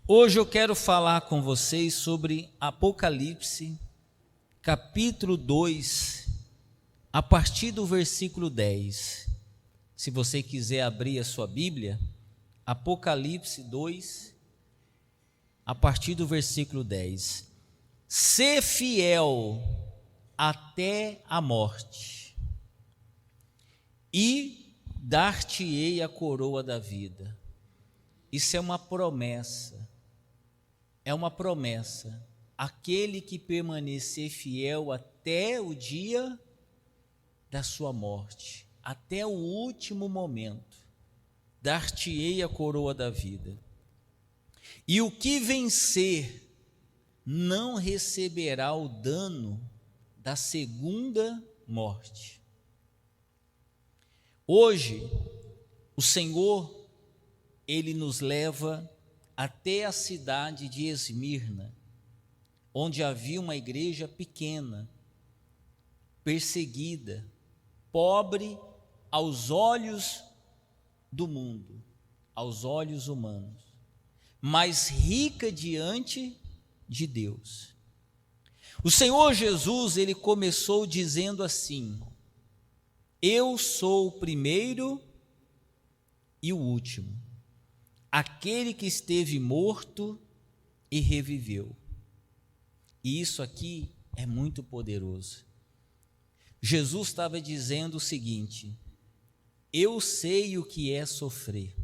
Hoje eu quero falar com vocês sobre Apocalipse, capítulo 2, a partir do versículo 10. Se você quiser abrir a sua Bíblia, Apocalipse 2, a partir do versículo 10. Sê fiel até a morte, e dar-te-ei a coroa da vida. Isso é uma promessa. É uma promessa. Aquele que permanecer fiel até o dia da sua morte, até o último momento, dar-te-ei a coroa da vida. E o que vencer não receberá o dano da segunda morte. Hoje, o Senhor, Ele nos leva até a cidade de Esmirna, onde havia uma igreja pequena, perseguida, pobre aos olhos do mundo, aos olhos humanos, mas rica diante de Deus. O Senhor Jesus, Ele começou dizendo assim: eu sou o primeiro e o último, aquele que esteve morto e reviveu. E isso aqui é muito poderoso. Jesus estava dizendo o seguinte: eu sei o que é sofrer,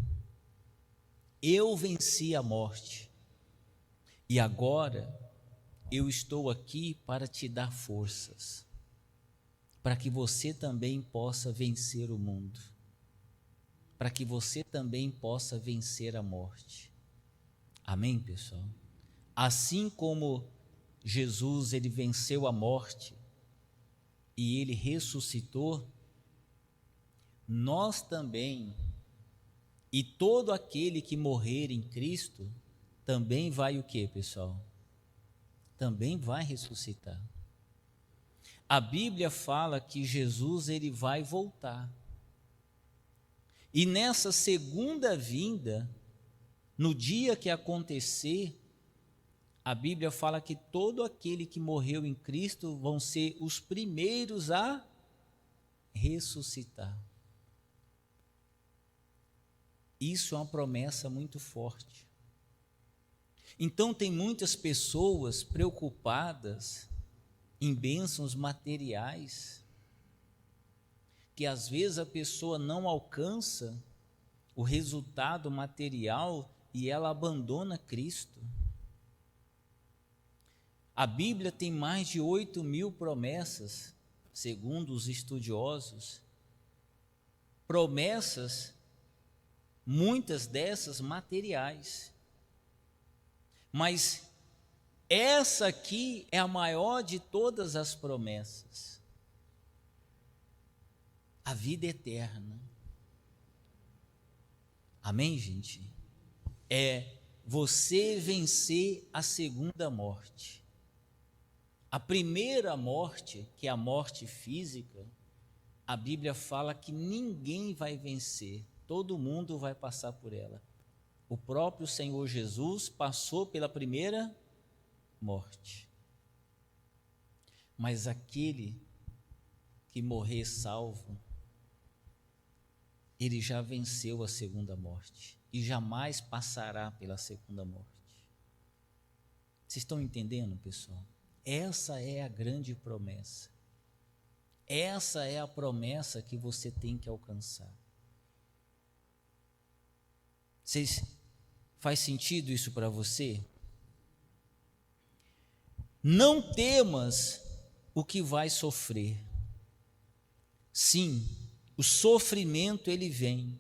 eu venci a morte, e agora eu estou aqui para te dar forças, para que você também possa vencer o mundo, para que você também possa vencer a morte. Amém, pessoal? Assim como Jesus, ele venceu a morte e ele ressuscitou, nós também, e todo aquele que morrer em Cristo, também vai o quê, pessoal? Também vai ressuscitar. A Bíblia fala que Jesus, ele vai voltar. E nessa segunda vinda, no dia que acontecer, a Bíblia fala que todo aquele que morreu em Cristo vão ser os primeiros a ressuscitar. Isso é uma promessa muito forte. Então tem muitas pessoas preocupadas em bênçãos materiais, que às vezes a pessoa não alcança o resultado material e ela abandona Cristo. A Bíblia tem mais de 8.000 promessas, segundo os estudiosos. Promessas, muitas dessas materiais. Mas essa aqui é a maior de todas as promessas. A vida eterna. Amém, gente? É você vencer a segunda morte. A primeira morte, que é a morte física, a Bíblia fala que ninguém vai vencer, todo mundo vai passar por ela. O próprio Senhor Jesus passou pela primeira morte. Mas aquele que morrer salvo, ele já venceu a segunda morte e jamais passará pela segunda morte. Vocês estão entendendo, pessoal? Essa é a grande promessa. Essa é a promessa que você tem que alcançar. Faz sentido isso para você? Não temas o que vai sofrer. Sim, o sofrimento ele vem,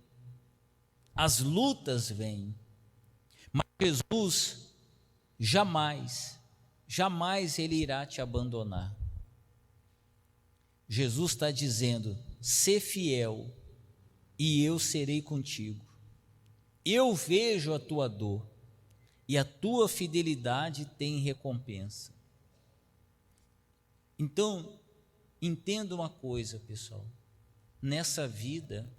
as lutas vêm, mas Jesus jamais ele irá te abandonar. Jesus está dizendo: sê fiel e eu serei contigo. Eu vejo a tua dor e a tua fidelidade tem recompensa. Então, entenda uma coisa, pessoal. Nessa vida,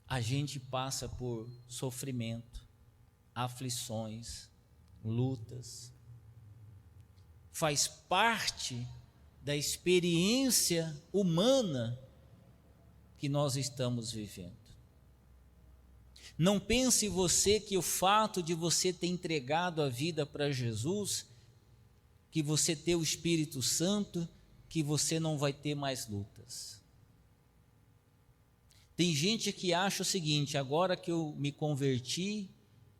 a gente passa por sofrimento, aflições, lutas. Faz parte da experiência humana que nós estamos vivendo. Não pense você que o fato de você ter entregado a vida para Jesus, que você ter o Espírito Santo, que você não vai ter mais lutas. Tem gente que acha o seguinte: agora que eu me converti,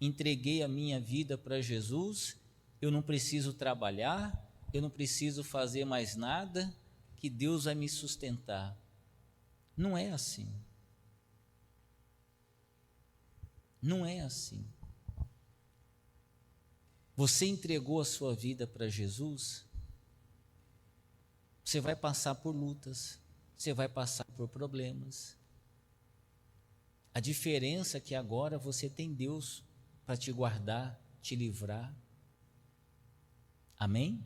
entreguei a minha vida para Jesus, eu não preciso trabalhar, eu não preciso fazer mais nada, que Deus vai me sustentar. Não é assim. Não é assim. Você entregou a sua vida para Jesus, você vai passar por lutas, você vai passar por problemas. A diferença é que agora você tem Deus para te guardar, te livrar. Amém?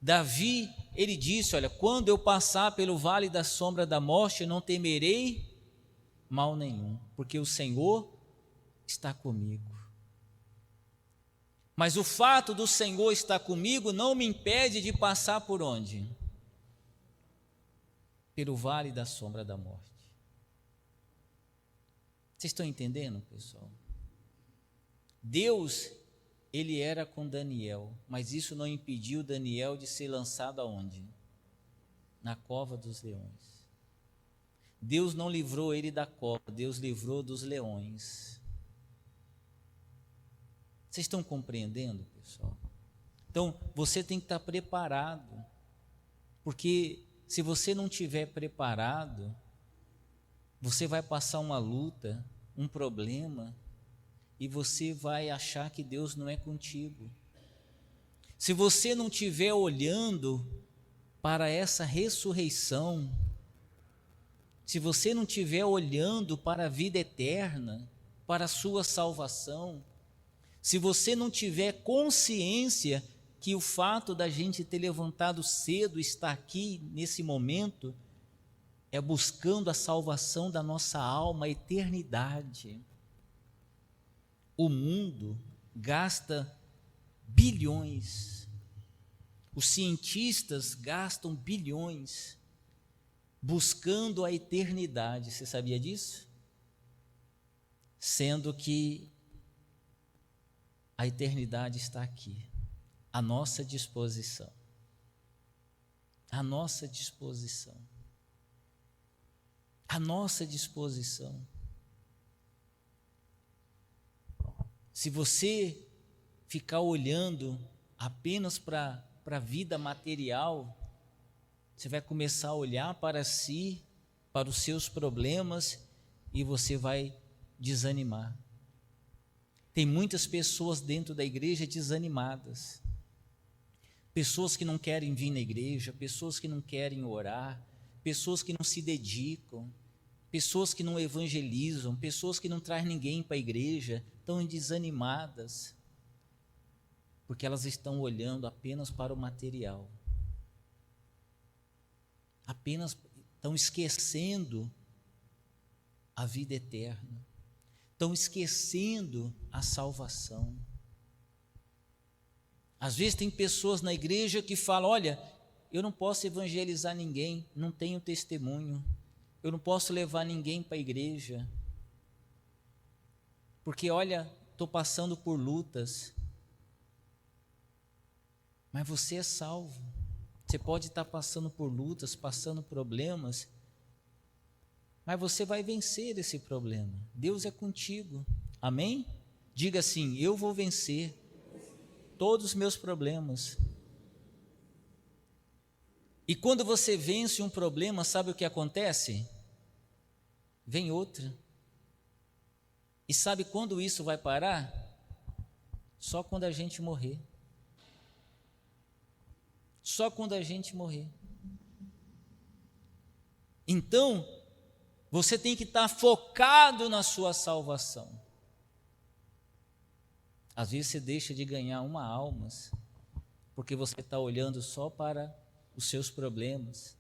Davi, ele disse, olha, quando eu passar pelo vale da sombra da morte, eu não temerei mal nenhum, porque o Senhor está comigo. Mas o fato do Senhor estar comigo não me impede de passar por onde? Pelo vale da sombra da morte. Vocês estão entendendo, pessoal? Deus, ele era com Daniel, mas isso não impediu Daniel de ser lançado aonde? Na cova dos leões. Deus não livrou ele da cova, Deus livrou dos leões. Vocês estão compreendendo, pessoal? Então, você tem que estar preparado, porque se você não estiver preparado, você vai passar uma luta, um problema, e você vai achar que Deus não é contigo. Se você não estiver olhando para essa ressurreição, se você não estiver olhando para a vida eterna, para a sua salvação, se você não tiver consciência que o fato da gente ter levantado cedo, estar aqui nesse momento, é buscando a salvação da nossa alma, a eternidade. O mundo gasta bilhões, os cientistas gastam bilhões buscando a eternidade. Você sabia disso? Sendo que a eternidade está aqui, à nossa disposição. À nossa disposição. À nossa disposição. Se você ficar olhando apenas para a vida material, você vai começar a olhar para si, para os seus problemas, e você vai desanimar. Tem muitas pessoas dentro da igreja desanimadas. Pessoas que não querem vir na igreja, pessoas que não querem orar, pessoas que não se dedicam, pessoas que não evangelizam, pessoas que não trazem ninguém para a igreja, estão desanimadas, porque elas estão olhando apenas para o material. Apenas estão esquecendo a vida eterna. Estão esquecendo a salvação. Às vezes tem pessoas na igreja que falam, olha, eu não posso evangelizar ninguém, não tenho testemunho, eu não posso levar ninguém para a igreja, porque olha, estou passando por lutas. Mas você é salvo. Você pode estar passando por lutas, passando problemas, mas você vai vencer esse problema. Deus é contigo. Amém? Diga assim: eu vou vencer todos os meus problemas. E quando você vence um problema, sabe o que acontece? Vem outra. E sabe quando isso vai parar? Só quando a gente morrer. Só quando a gente morrer. Então, você tem que estar focado na sua salvação. Às vezes você deixa de ganhar uma alma, porque você está olhando só para os seus problemas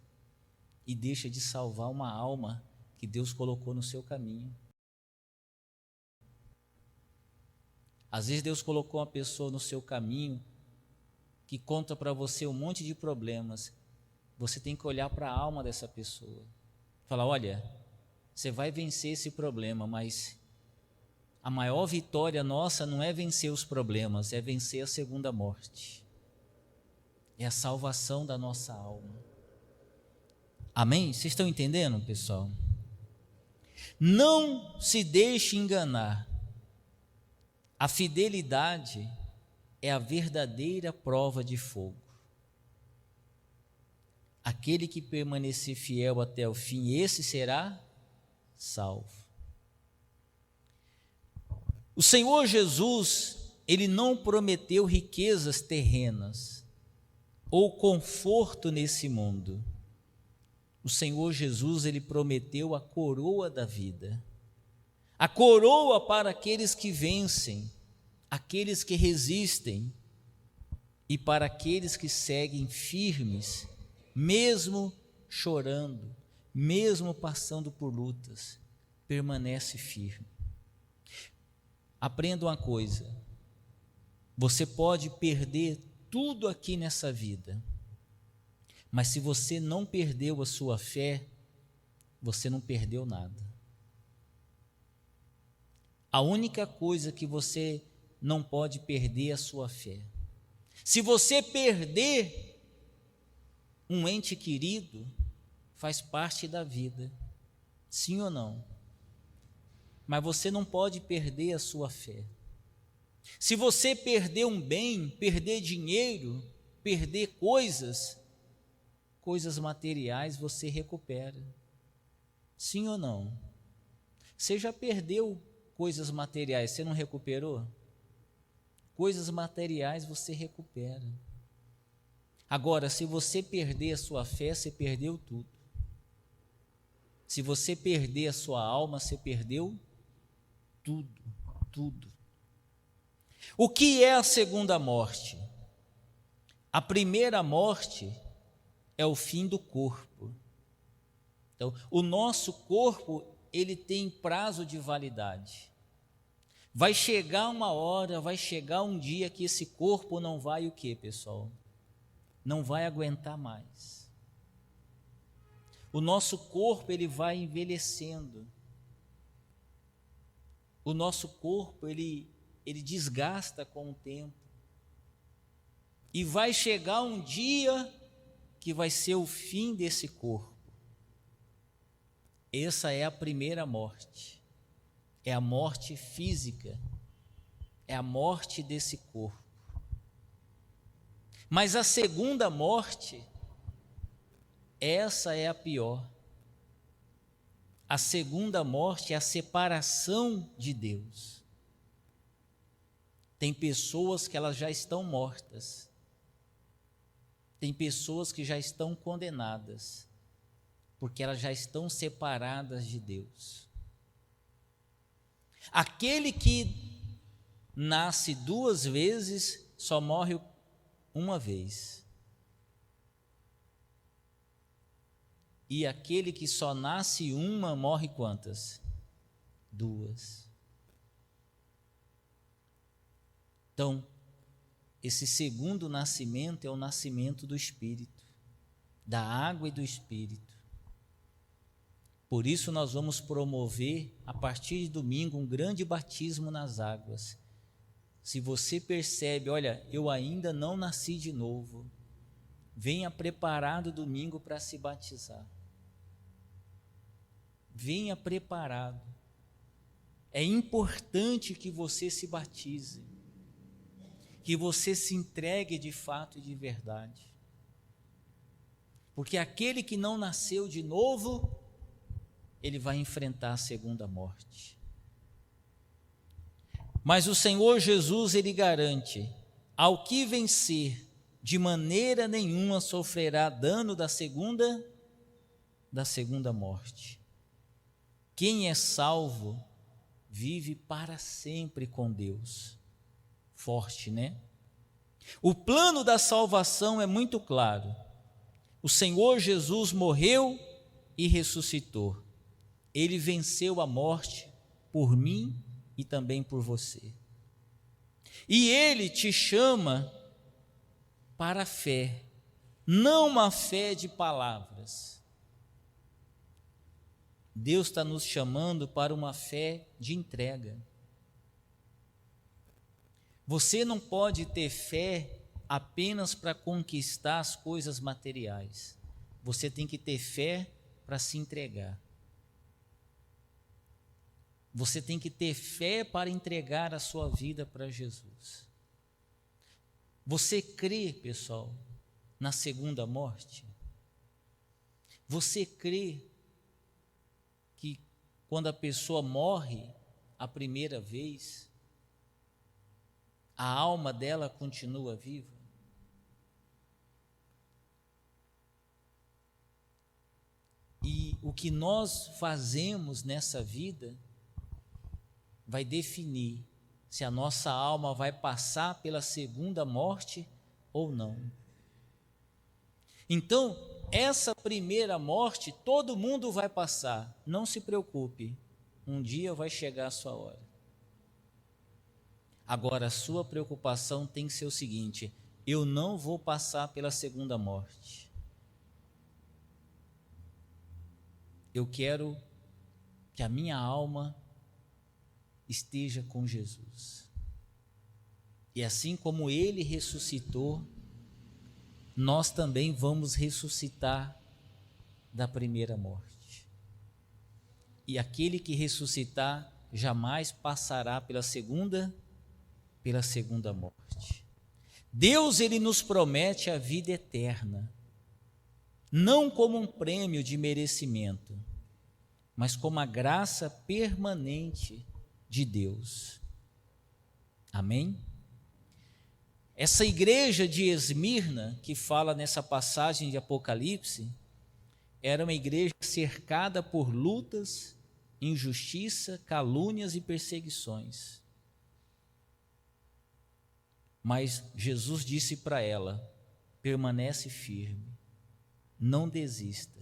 e deixa de salvar uma alma que Deus colocou no seu caminho. Às vezes Deus colocou uma pessoa no seu caminho que conta para você um monte de problemas. Você tem que olhar para a alma dessa pessoa. Falar, olha, você vai vencer esse problema, mas a maior vitória nossa não é vencer os problemas, é vencer a segunda morte. É a salvação da nossa alma. Amém? Vocês estão entendendo, pessoal? Não se deixe enganar. A fidelidade é a verdadeira prova de fogo. Aquele que permanecer fiel até o fim, esse será salvo. O Senhor Jesus, Ele não prometeu riquezas terrenas ou conforto nesse mundo. O Senhor Jesus, Ele prometeu a coroa da vida. A coroa para aqueles que vencem, aqueles que resistem e para aqueles que seguem firmes, mesmo chorando, mesmo passando por lutas, permanece firme. Aprenda uma coisa, você pode perder tudo aqui nessa vida, mas se você não perdeu a sua fé, você não perdeu nada. A única coisa que você não pode perder é a sua fé. Se você perder um ente querido, faz parte da vida, sim ou não? Mas você não pode perder a sua fé. Se você perder um bem, perder dinheiro, perder coisas materiais, você recupera, sim ou não? Você já perdeu coisas materiais, você não recuperou? Coisas materiais você recupera. Agora, se você perder a sua fé, você perdeu tudo. Se você perder a sua alma, você perdeu tudo, tudo. O que é a segunda morte? A primeira morte é o fim do corpo. Então, o nosso corpo, ele tem prazo de validade. Vai chegar uma hora, vai chegar um dia que esse corpo não vai o quê, pessoal? Não vai aguentar mais. O nosso corpo, ele vai envelhecendo. O nosso corpo, ele desgasta com o tempo. E vai chegar um dia que vai ser o fim desse corpo. Essa é a primeira morte. É a morte física. É a morte desse corpo. Mas a segunda morte, essa é a pior. A segunda morte é a separação de Deus. Tem pessoas que elas já estão mortas. Tem pessoas que já estão condenadas, porque elas já estão separadas de Deus. Aquele que nasce duas vezes só morre uma vez. E aquele que só nasce uma, morre quantas? Duas. Então, esse segundo nascimento é o nascimento do Espírito, da água e do Espírito. Por isso nós vamos promover, a partir de domingo, um grande batismo nas águas. Se você percebe, olha, eu ainda não nasci de novo, venha preparado domingo para se batizar. Venha preparado. É importante que você se batize, que você se entregue de fato e de verdade. Porque aquele que não nasceu de novo, ele vai enfrentar a segunda morte. Mas o Senhor Jesus, ele garante, ao que vencer, de maneira nenhuma sofrerá dano da segunda morte. Quem é salvo, vive para sempre com Deus. Forte, né? O plano da salvação é muito claro. O Senhor Jesus morreu e ressuscitou. Ele venceu a morte por mim e também por você. E Ele te chama para a fé, não uma fé de palavras. Deus está nos chamando para uma fé de entrega. Você não pode ter fé apenas para conquistar as coisas materiais. Você tem que ter fé para se entregar. Você tem que ter fé para entregar a sua vida para Jesus. Você crê, pessoal, na segunda morte? Você crê que quando a pessoa morre a primeira vez, a alma dela continua viva? E o que nós fazemos nessa vida vai definir se a nossa alma vai passar pela segunda morte ou não. Então, essa primeira morte, todo mundo vai passar. Não se preocupe, um dia vai chegar a sua hora. Agora, a sua preocupação tem que ser o seguinte: eu não vou passar pela segunda morte. Eu quero que a minha alma esteja com Jesus. E assim como Ele ressuscitou, nós também vamos ressuscitar da primeira morte. E aquele que ressuscitar jamais passará pela segunda morte. Deus, Ele nos promete a vida eterna, não como um prêmio de merecimento, mas como a graça permanente de Deus. Amém? Essa igreja de Esmirna, que fala nessa passagem de Apocalipse, era uma igreja cercada por lutas, injustiça, calúnias e perseguições. Mas Jesus disse para ela: permanece firme, não desista.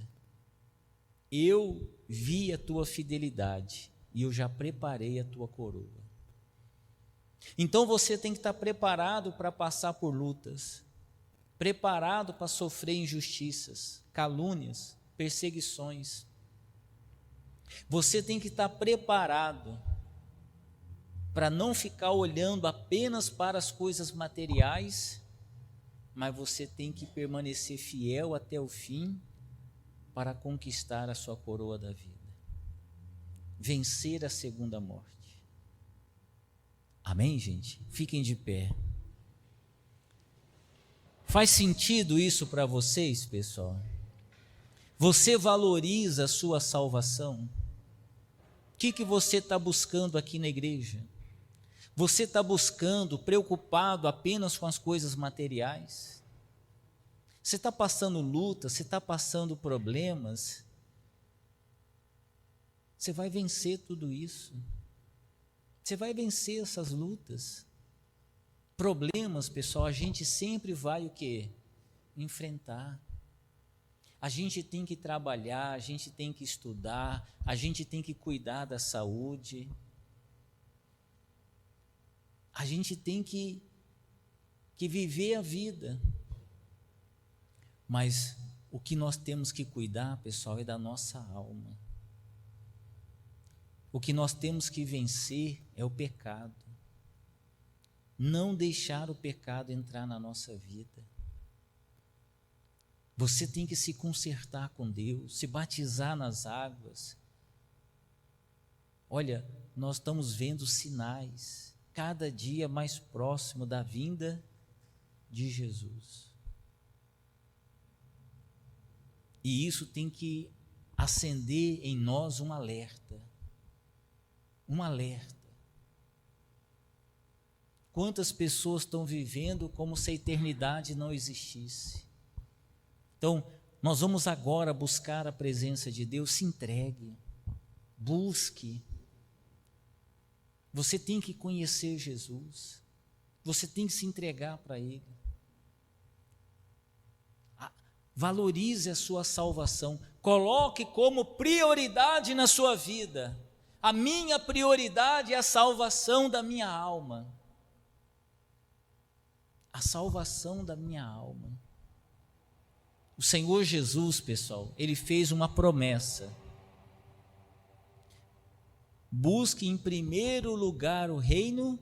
Eu vi a tua fidelidade e eu já preparei a tua coroa. Então você tem que estar preparado para passar por lutas, preparado para sofrer injustiças, calúnias, perseguições. Você tem que estar preparado para não ficar olhando apenas para as coisas materiais, mas você tem que permanecer fiel até o fim para conquistar a sua coroa da vida, vencer a segunda morte. Amém, gente? Fiquem de pé. Faz sentido isso para vocês, pessoal? Você valoriza a sua salvação? O que você está buscando aqui na igreja? Você está buscando, preocupado apenas com as coisas materiais? Você está passando luta, você está passando problemas? Você vai vencer tudo isso. Você vai vencer essas lutas. Problemas, pessoal, a gente sempre vai o quê? Enfrentar. A gente tem que trabalhar, a gente tem que estudar, a gente tem que cuidar da saúde. A gente tem que viver a vida. Mas o que nós temos que cuidar, pessoal, é da nossa alma. O que nós temos que vencer é o pecado. Não deixar o pecado entrar na nossa vida. Você tem que se consertar com Deus, se batizar nas águas. Olha, nós estamos vendo sinais, cada dia mais próximo da vinda de Jesus. E isso tem que acender em nós um alerta. Um alerta. Quantas pessoas estão vivendo como se a eternidade não existisse? Então, nós vamos agora buscar a presença de Deus. Se entregue, busque. Você tem que conhecer Jesus, você tem que se entregar para Ele. Valorize a sua salvação, coloque como prioridade na sua vida. A minha prioridade é a salvação da minha alma. a salvação da minha alma. O Senhor Jesus, pessoal, ele fez uma promessa: busque em primeiro lugar o reino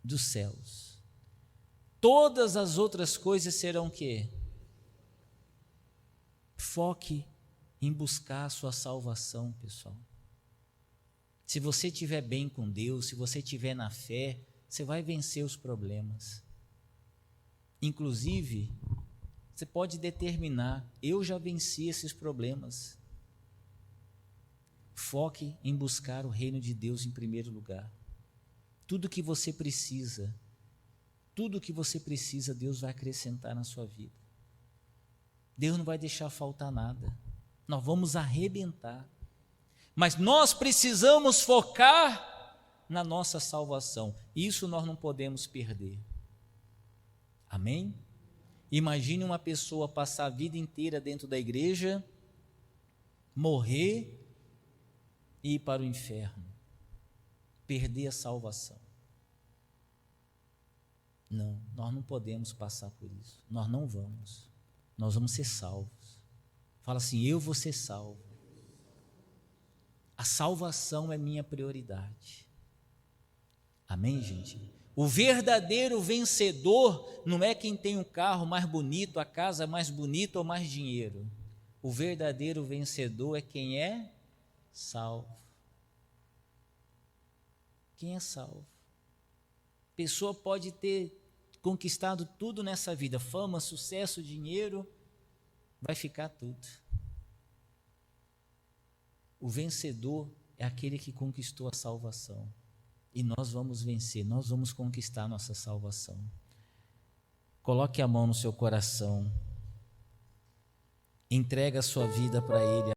dos céus. Todas as outras coisas serão o quê? Foque em buscar a sua salvação, pessoal. Se você estiver bem com Deus, se você estiver na fé, você vai vencer os problemas. Inclusive, você pode determinar: eu já venci esses problemas. Foque em buscar o reino de Deus em primeiro lugar. Tudo que você precisa, Deus vai acrescentar na sua vida. Deus não vai deixar faltar nada. Nós vamos arrebentar. Mas nós precisamos focar na nossa salvação. Isso nós não podemos perder. Amém? Imagine uma pessoa passar a vida inteira dentro da igreja, morrer e ir para o inferno, perder a salvação. Não, nós não podemos passar por isso. Nós não vamos. Nós vamos ser salvos. Fala assim: eu vou ser salvo. A salvação é minha prioridade. Amém, gente? O verdadeiro vencedor não é quem tem um carro mais bonito, a casa mais bonita ou mais dinheiro. O verdadeiro vencedor é quem é salvo. Quem é salvo? A pessoa pode ter conquistado tudo nessa vida: fama, sucesso, dinheiro, vai ficar tudo. O vencedor é aquele que conquistou a salvação. E nós vamos vencer, nós vamos conquistar nossa salvação. Coloque a mão no seu coração. Entrega a sua vida para Ele